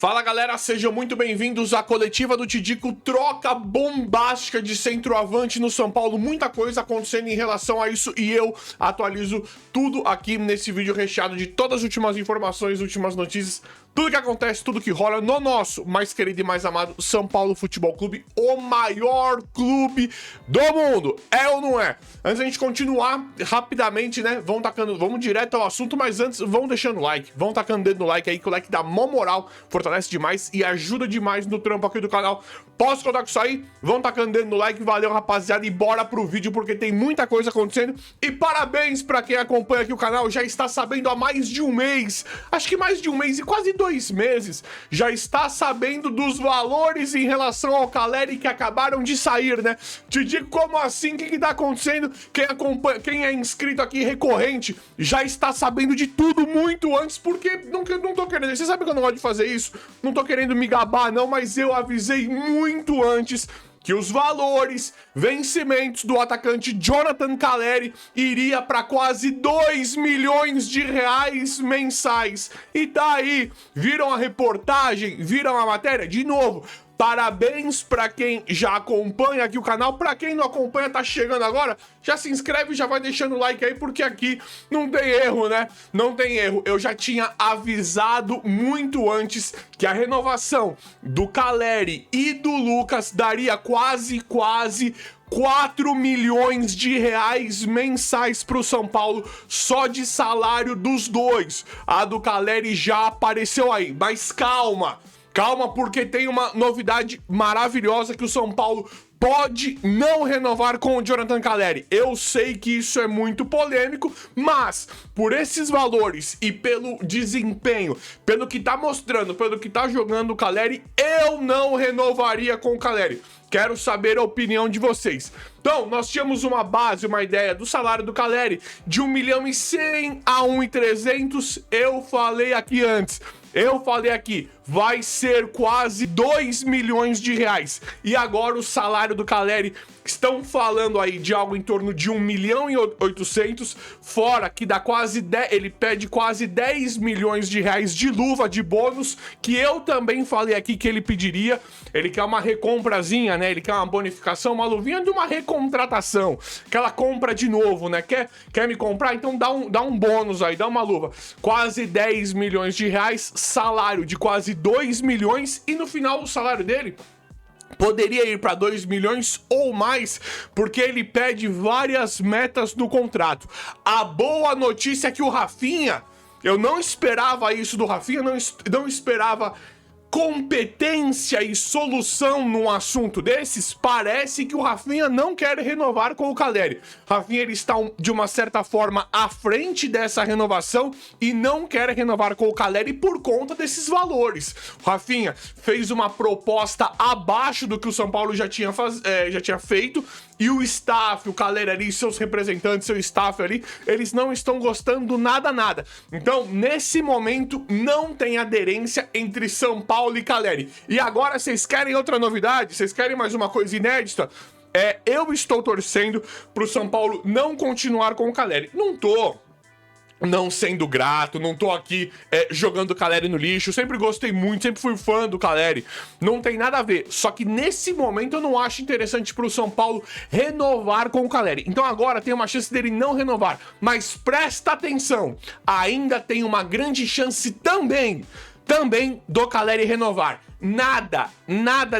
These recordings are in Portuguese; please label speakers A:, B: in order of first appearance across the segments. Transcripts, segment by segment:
A: Fala galera, sejam muito bem-vindos à coletiva do Tidico, troca bombástica de centroavante no São Paulo, muita coisa acontecendo em relação a isso e eu atualizo tudo aqui nesse vídeo recheado de todas as últimas informações, últimas notícias, tudo que acontece, tudo que rola no nosso mais querido e mais amado São Paulo Futebol Clube, o maior clube do mundo, é ou não é? Antes da gente continuar, rapidamente, né, vamos direto ao assunto, mas antes, vão deixando o like, vão tacando o dedo no like aí, que o like dá mó moral, fortalece demais e ajuda demais no trampo aqui do canal. Posso contar com isso aí? Vão tacando dedo no like, valeu rapaziada e bora pro vídeo porque tem muita coisa acontecendo e parabéns pra quem acompanha aqui o canal, já está sabendo há mais de um mês, acho que mais de um mês e quase 2 meses, já está sabendo dos valores em relação ao Caleri que acabaram de sair, né? Te digo como assim, o que tá acontecendo? Quem acompanha, quem é inscrito aqui recorrente, já está sabendo de tudo muito antes, porque não tô querendo, você sabe que eu não gosto de fazer isso? Não tô querendo me gabar não, mas eu avisei muito antes que os valores, vencimentos do atacante Jonathan Caleri iria para quase 2 milhões de reais mensais. E tá aí, viram a reportagem, viram a matéria? De novo, parabéns para quem já acompanha aqui o canal, para quem não acompanha, tá chegando agora, já se inscreve e já vai deixando o like aí, porque aqui não tem erro, né? Não tem erro. Eu já tinha avisado muito antes que a renovação do Caleri e do Lucas daria quase 4 milhões de reais mensais para o São Paulo, só de salário dos dois. A do Caleri já apareceu aí, mas calma. Calma, porque tem uma novidade maravilhosa que o São Paulo pode não renovar com o Jonathan Caleri. Eu sei que isso é muito polêmico, mas por esses valores e pelo desempenho, pelo que tá mostrando, pelo que tá jogando o Caleri, eu não renovaria com o Caleri. Quero saber a opinião de vocês. Então, nós tínhamos uma base, uma ideia do salário do Caleri de 1.100.000 a 1.300.000. Eu falei aqui antes. Vai ser quase 2 milhões de reais. E agora o salário do Caleri, estão falando aí de algo em torno de 1.800.000, fora que dá quase 10, ele pede quase 10 milhões de reais de luva, de bônus, que eu também falei aqui que ele pediria. Ele quer uma recomprazinha, né? Ele quer uma bonificação, uma luvinha de uma recontratação. Aquela compra de novo, né? Quer me comprar? Então dá um bônus aí, dá uma luva. Quase 10 milhões de reais, salário de quase 2 milhões e no final o salário dele poderia ir para 2 milhões ou mais, porque ele pede várias metas no contrato. A boa notícia é que o Rafinha, eu não esperava isso do Rafinha, não esperava competência e solução num assunto desses. Parece que o Rafinha não quer renovar com o Caleri. Rafinha, ele está de uma certa forma à frente dessa renovação e não quer renovar com o Caleri por conta desses valores. O Rafinha fez uma proposta abaixo do que o São Paulo já tinha feito, e o staff, o Caleri ali, seus representantes, seu staff ali, eles não estão gostando nada. Então, nesse momento, não tem aderência entre São Paulo e Caleri. E agora, vocês querem outra novidade? Vocês querem mais uma coisa inédita? Eu estou torcendo pro São Paulo não continuar com o Caleri. Não tô não sendo grato, não tô aqui jogando o Caleri no lixo, sempre gostei muito, sempre fui fã do Caleri, não tem nada a ver, só que nesse momento eu não acho interessante pro São Paulo renovar com o Caleri, então agora tem uma chance dele não renovar, mas presta atenção, ainda tem uma grande chance também do Caleri renovar. Nada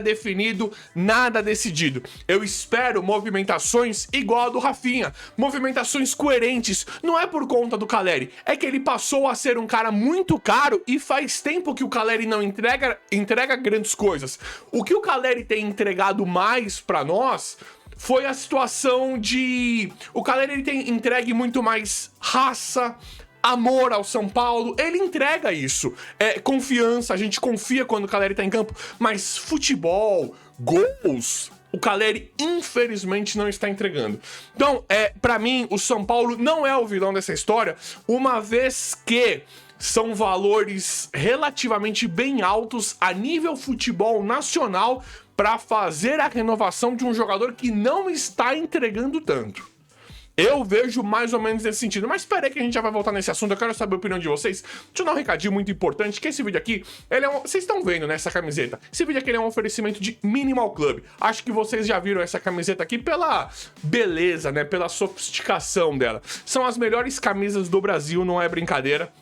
A: definido, nada decidido. Eu espero movimentações igual a do Rafinha, movimentações coerentes. Não é por conta do Caleri, é que ele passou a ser um cara muito caro e faz tempo que o Caleri não entrega grandes coisas. O que o Caleri tem entregado mais pra nós foi a situação de... O Caleri, ele tem entregue muito mais raça, amor ao São Paulo, ele entrega isso. Confiança, a gente confia quando o Caleri tá em campo, mas futebol, gols, o Caleri infelizmente não está entregando. Então, pra mim, o São Paulo não é o vilão dessa história, uma vez que são valores relativamente bem altos a nível futebol nacional para fazer a renovação de um jogador que não está entregando tanto. Eu vejo mais ou menos nesse sentido. Mas espera aí que a gente já vai voltar nesse assunto. Eu quero saber a opinião de vocês. Deixa eu dar um recadinho muito importante, que esse vídeo aqui, vocês estão vendo, né, essa camiseta. Esse vídeo aqui é um oferecimento de Minimal Club. Acho que vocês já viram essa camiseta aqui pela beleza, né, pela sofisticação dela. São as melhores camisas do Brasil, não é brincadeira.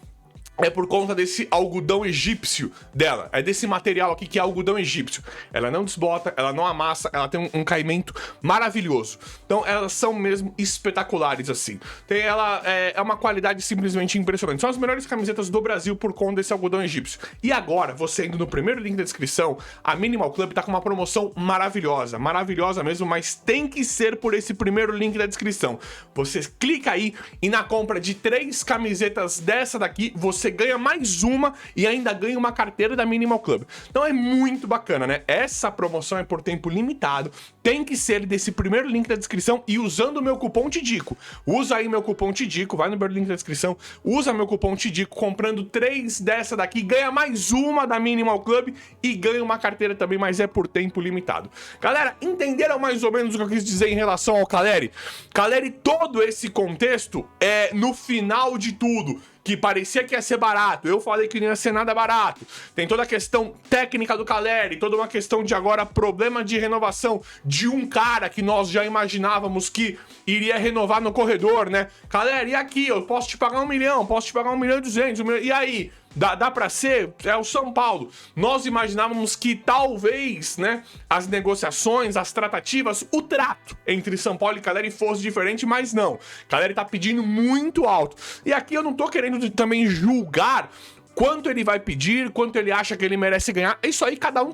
A: É por conta desse algodão egípcio dela. É desse material aqui que é algodão egípcio. Ela não desbota, ela não amassa, ela tem um caimento maravilhoso. Então elas são mesmo espetaculares, assim. Ela é uma qualidade simplesmente impressionante. São as melhores camisetas do Brasil por conta desse algodão egípcio. E agora, você indo no primeiro link da descrição, a Minimal Club tá com uma promoção maravilhosa. Maravilhosa mesmo, mas tem que ser por esse primeiro link da descrição. Você clica aí e na compra de 3 camisetas dessa daqui, você ganha mais uma e ainda ganha uma carteira da Minimal Club. Então é muito bacana, né? Essa promoção é por tempo limitado, tem que ser desse primeiro link da descrição e usando o meu cupom TIDICO. Usa aí meu cupom TIDICO, vai no primeiro link da descrição, usa meu cupom TIDICO, comprando 3 dessa daqui, ganha mais uma da Minimal Club e ganha uma carteira também, mas é por tempo limitado. Galera, entenderam mais ou menos o que eu quis dizer em relação ao Caleri? Caleri, todo esse contexto é no final de tudo, que parecia que ia ser barato, eu falei que não ia ser nada barato. Tem toda a questão técnica do Caleri, toda uma questão de agora problema de renovação de um cara que nós já imaginávamos que iria renovar no corredor, né? Caleri, e aqui, eu posso te pagar 1 milhão, posso te pagar 1.200.000, 1 milhão, e aí? Dá pra ser? É o São Paulo. Nós imaginávamos que talvez, né, as negociações, as tratativas, o trato entre São Paulo e Caleri fosse diferente, mas não. Caleri tá pedindo muito alto. E aqui eu não tô querendo também julgar quanto ele vai pedir, quanto ele acha que ele merece ganhar. É isso aí, cada um.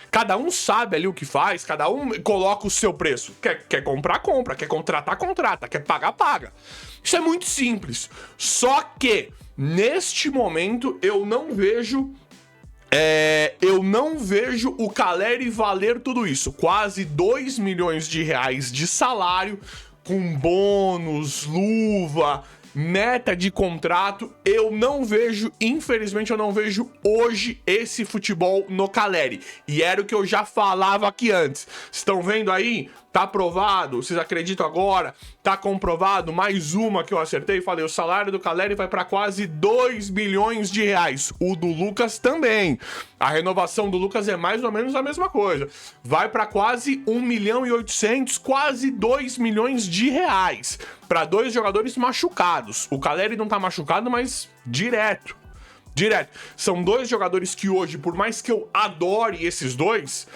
A: Cada um sabe ali o que faz, cada um coloca o seu preço. Quer comprar, compra. Quer contratar, contrata. Quer pagar, paga. Isso é muito simples. Só que neste momento, eu não vejo o Caleri valer tudo isso. Quase 2 milhões de reais de salário, com bônus, luva, meta de contrato. Eu não vejo, infelizmente, eu não vejo hoje esse futebol no Caleri. E era o que eu já falava aqui antes. Estão vendo aí? Tá aprovado, vocês acreditam agora? Tá comprovado, mais uma que eu acertei, falei, o salário do Caleri vai para quase 2 milhões de reais. O do Lucas também. A renovação do Lucas é mais ou menos a mesma coisa. Vai para quase 1.800.000, quase 2 milhões de reais. Para 2 jogadores machucados. O Caleri não tá machucado, mas direto. São 2 jogadores que hoje, por mais que eu adore esses dois,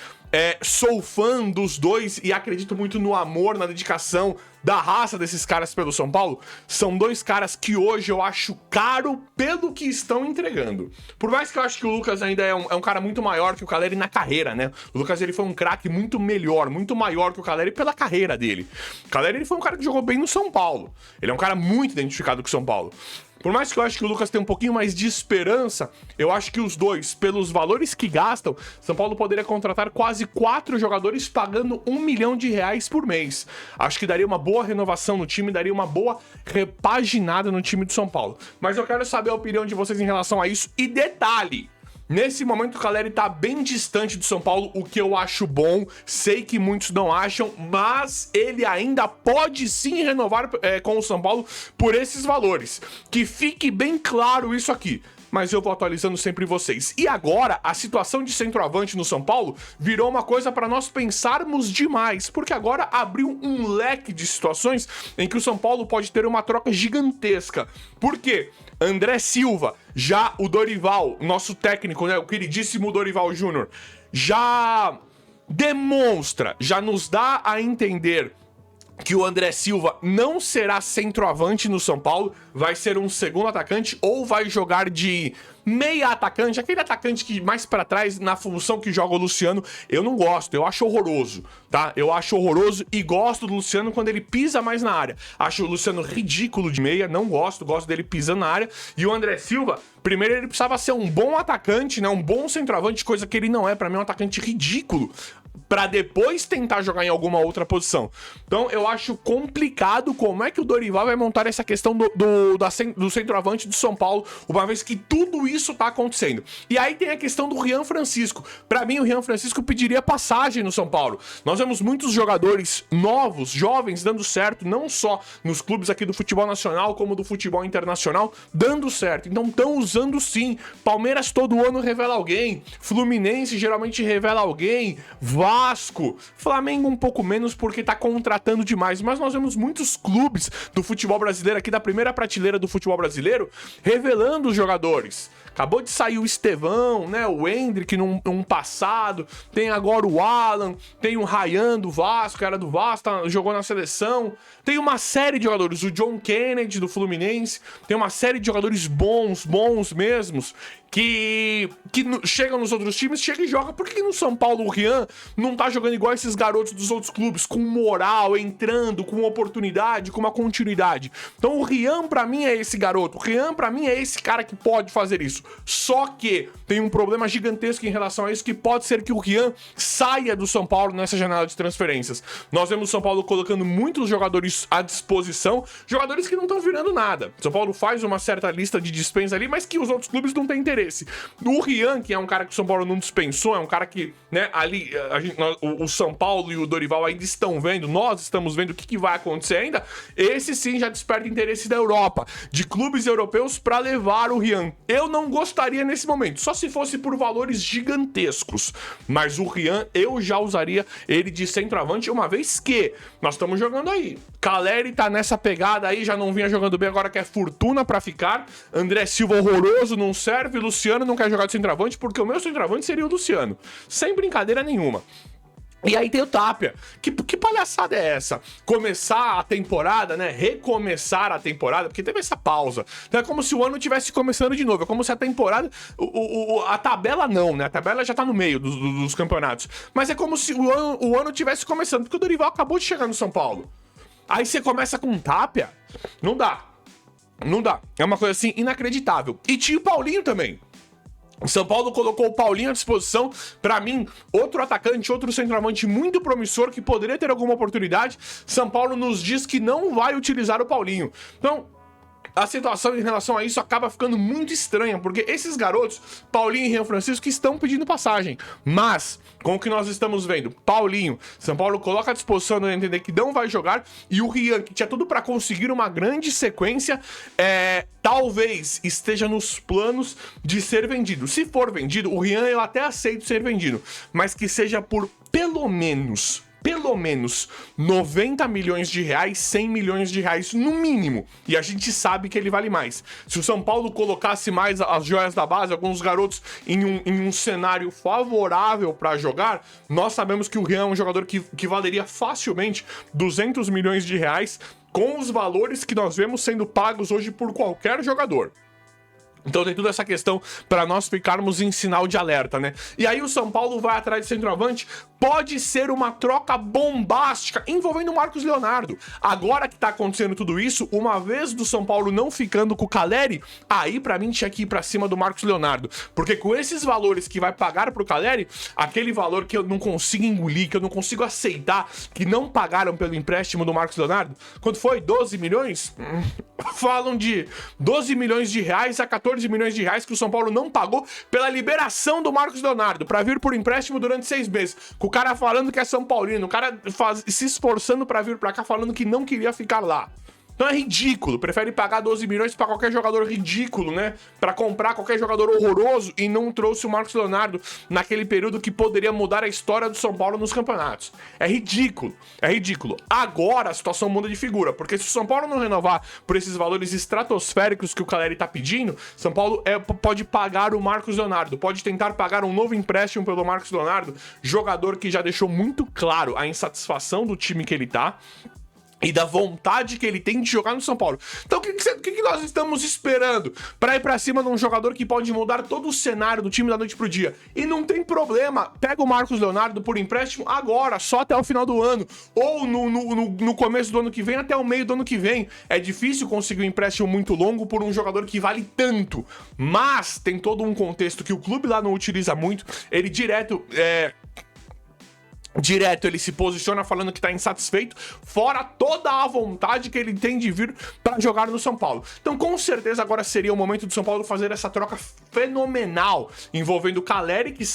A: sou fã dos dois e acredito muito no amor, na dedicação da raça desses caras pelo São Paulo. São 2 caras que hoje eu acho caro pelo que estão entregando. Por mais que eu acho que o Lucas ainda é um cara muito maior que o Caleri na carreira, né? O Lucas, ele foi um craque muito melhor, muito maior que o Caleri pela carreira dele. O Caleri, ele foi um cara que jogou bem no São Paulo. Ele é um cara muito identificado com o São Paulo. Por mais que eu acho que o Lucas tem um pouquinho mais de esperança, eu acho que os dois, pelos valores que gastam, São Paulo poderia contratar quase 4 jogadores pagando 1 milhão de reais por mês. Acho que daria uma boa renovação no time, daria uma boa repaginada no time do São Paulo. Mas eu quero saber a opinião de vocês em relação a isso. E detalhe, nesse momento o Caleri tá bem distante do São Paulo, o que eu acho bom. Sei que muitos não acham, mas ele ainda pode sim renovar com o São Paulo por esses valores. Que fique bem claro isso aqui. Mas eu vou atualizando sempre vocês. E agora, a situação de centroavante no São Paulo virou uma coisa para nós pensarmos demais, porque agora abriu um leque de situações em que o São Paulo pode ter uma troca gigantesca. Por quê? André Silva, já o Dorival, nosso técnico, né, o queridíssimo Dorival Júnior, já demonstra, já nos dá a entender que o André Silva não será centroavante no São Paulo, vai ser um segundo atacante ou vai jogar de meia atacante, aquele atacante que mais pra trás, na função que joga o Luciano. Eu não gosto, eu acho horroroso, tá? Eu acho horroroso e gosto do Luciano quando ele pisa mais na área. Acho o Luciano ridículo de meia, não gosto dele pisando na área. E o André Silva, primeiro ele precisava ser um bom atacante, né? Um bom centroavante, coisa que ele não é. Pra mim é um atacante ridículo. pra depois tentar jogar em alguma outra posição. Então eu acho complicado como é que o Dorival vai montar essa questão do centroavante do São Paulo, uma vez que tudo isso tá acontecendo. E aí tem a questão do Rian Francisco. Pra mim, o Rian Francisco pediria passagem no São Paulo. Nós vemos muitos jogadores novos, jovens, dando certo, não só nos clubes aqui do futebol nacional, como do futebol internacional, dando certo. Então estão usando sim. Palmeiras todo ano revela alguém, Fluminense geralmente revela alguém, Vasco, Flamengo um pouco menos porque tá contratando demais, mas nós vemos muitos clubes do futebol brasileiro aqui da primeira prateleira do futebol brasileiro revelando os jogadores. Acabou de sair o Estevão, né, o Hendrick num passado, tem agora o Alan, tem o Ryan do Vasco, era do Vasco, jogou na seleção, tem uma série de jogadores, o John Kennedy do Fluminense, tem uma série de jogadores bons mesmos, que chegam nos outros times, chega e joga. Por que no São Paulo o Rian não tá jogando igual esses garotos dos outros clubes, com moral, entrando, com oportunidade, com uma continuidade? Então o Rian pra mim é esse garoto, o Rian pra mim é esse cara que pode fazer isso. Só que tem um problema gigantesco em relação a isso, que pode ser que o Rian saia do São Paulo nessa janela de transferências. Nós vemos o São Paulo colocando muitos jogadores à disposição, jogadores que não estão virando nada. São Paulo faz uma certa lista de dispensa ali, mas que os outros clubes não têm interesse. O Rian, que é um cara que o São Paulo não dispensou, é um cara que, né, ali o São Paulo e o Dorival ainda estão vendo, nós estamos vendo o que vai acontecer ainda. Esse sim já desperta interesse da Europa, de clubes europeus para levar o Rian. Eu não gostaria nesse momento, só se fosse por valores gigantescos, mas o Rian eu já usaria ele de centroavante, uma vez que nós estamos jogando aí. Caleri tá nessa pegada aí, já não vinha jogando bem, agora quer fortuna pra ficar. André Silva horroroso, não serve. Luciano não quer jogar de centroavante porque o meu centroavante seria o Luciano, sem brincadeira nenhuma. E aí tem o Tapia. Que palhaçada é essa? Começar a temporada, né? Recomeçar a temporada, porque teve essa pausa. Então é como se o ano estivesse começando de novo. É como se a temporada... a tabela não, né? A tabela já tá no meio dos campeonatos. Mas é como se o ano estivesse começando, porque o Dorival acabou de chegar no São Paulo. Aí você começa com o Tapia? Não dá. Não dá. É uma coisa assim inacreditável. E tinha o Paulinho também. O São Paulo colocou o Paulinho à disposição. Pra mim, outro atacante, outro centroavante muito promissor que poderia ter alguma oportunidade. São Paulo nos diz que não vai utilizar o Paulinho. Então, a situação em relação a isso acaba ficando muito estranha, porque esses garotos, Paulinho e Rian Francisco, estão pedindo passagem. Mas, com o que nós estamos vendo, Paulinho, São Paulo coloca à disposição de entender que não vai jogar, e o Rian, que tinha tudo para conseguir uma grande sequência, talvez esteja nos planos de ser vendido. Se for vendido, o Rian eu até aceito ser vendido, mas que seja por pelo menos 90 milhões de reais, 100 milhões de reais no mínimo. E a gente sabe que ele vale mais. Se o São Paulo colocasse mais as joias da base, alguns garotos em um cenário favorável para jogar, nós sabemos que o Rian é um jogador que valeria facilmente 200 milhões de reais com os valores que nós vemos sendo pagos hoje por qualquer jogador. Então tem toda essa questão para nós ficarmos em sinal de alerta, né? E aí o São Paulo vai atrás de centroavante, pode ser uma troca bombástica envolvendo o Marcos Leonardo. Agora que tá acontecendo tudo isso, uma vez do São Paulo não ficando com o Caleri, aí pra mim tinha que ir pra cima do Marcos Leonardo. Porque com esses valores que vai pagar pro Caleri, aquele valor que eu não consigo engolir, que eu não consigo aceitar, que não pagaram pelo empréstimo do Marcos Leonardo, quanto foi? 12 milhões? Falam de 12 milhões de reais a 14 milhões de reais que o São Paulo não pagou pela liberação do Marcos Leonardo pra vir por empréstimo durante 6 meses. Com o cara falando que é São Paulino, o cara se esforçando pra vir pra cá falando que não queria ficar lá. Então é ridículo, prefere pagar 12 milhões pra qualquer jogador ridículo, né? Pra comprar qualquer jogador horroroso e não trouxe o Marcos Leonardo naquele período que poderia mudar a história do São Paulo nos campeonatos. É ridículo, é ridículo. Agora a situação muda de figura, porque se o São Paulo não renovar por esses valores estratosféricos que o Caleri tá pedindo, São Paulo pode pagar o Marcos Leonardo, pode tentar pagar um novo empréstimo pelo Marcos Leonardo, jogador que já deixou muito claro a insatisfação do time que ele tá e da vontade que ele tem de jogar no São Paulo. Então o que nós estamos esperando pra ir pra cima de um jogador que pode mudar todo o cenário do time da noite pro dia? E não tem problema, pega o Marcos Leonardo por empréstimo agora, só até o final do ano, ou no começo do ano que vem, até o meio do ano que vem. É difícil conseguir um empréstimo muito longo por um jogador que vale tanto, mas tem todo um contexto que o clube lá não utiliza muito, ele direto direto ele se posiciona falando que tá insatisfeito, fora toda a vontade que ele tem de vir para jogar no São Paulo. Então, com certeza, agora seria o momento do São Paulo fazer essa troca fenomenal envolvendo o Caleri, que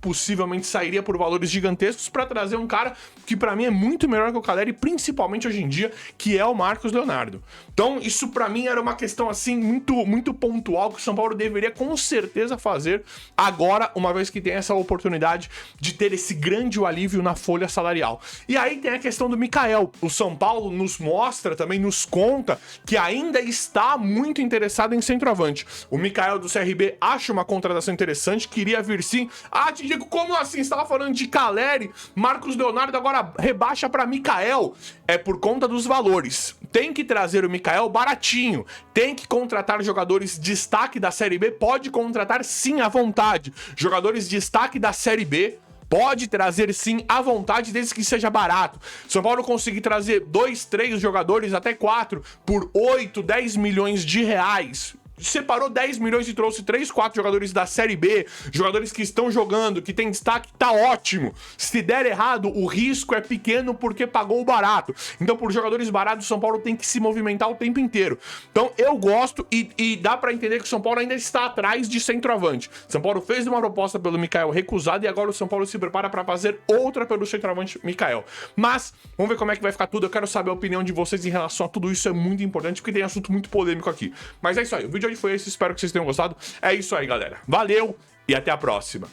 A: possivelmente sairia por valores gigantescos, para trazer um cara que para mim é muito melhor que o Caleri, principalmente hoje em dia, que é o Marcos Leonardo. Então, isso para mim era uma questão assim muito pontual que o São Paulo deveria com certeza fazer agora, uma vez que tem essa oportunidade de ter esse grande alívio na folha salarial. E aí tem a questão do Mikael. O São Paulo nos mostra, também nos conta, que ainda está muito interessado em centroavante. O Mikael do CRB acha uma contratação interessante, queria vir sim. Ah, te digo, como assim? Você estava falando de Caleri, Marcos Leonardo, agora rebaixa para Mikael. É por conta dos valores. Tem que trazer o Mikael baratinho. Tem que contratar jogadores de destaque da Série B. Pode contratar sim à vontade. Jogadores de destaque da Série B. Pode trazer sim à vontade, desde que seja barato. São Paulo conseguir trazer 2, 3 jogadores, até 4, por 8, 10 milhões de reais. Separou 10 milhões e trouxe 3, 4 jogadores da Série B, jogadores que estão jogando, que tem destaque, tá ótimo. Se der errado, o risco é pequeno porque pagou o barato. Então, por jogadores baratos, o São Paulo tem que se movimentar o tempo inteiro. Então, eu gosto e dá pra entender que o São Paulo ainda está atrás de centroavante. São Paulo fez uma proposta pelo Mikael recusada e agora o São Paulo se prepara pra fazer outra pelo centroavante Mikael. Mas, vamos ver como é que vai ficar tudo. Eu quero saber a opinião de vocês em relação a tudo isso, é muito importante porque tem assunto muito polêmico aqui. Mas é isso aí, o vídeo foi esse, espero que vocês tenham gostado. É isso aí, galera. Valeu e até a próxima.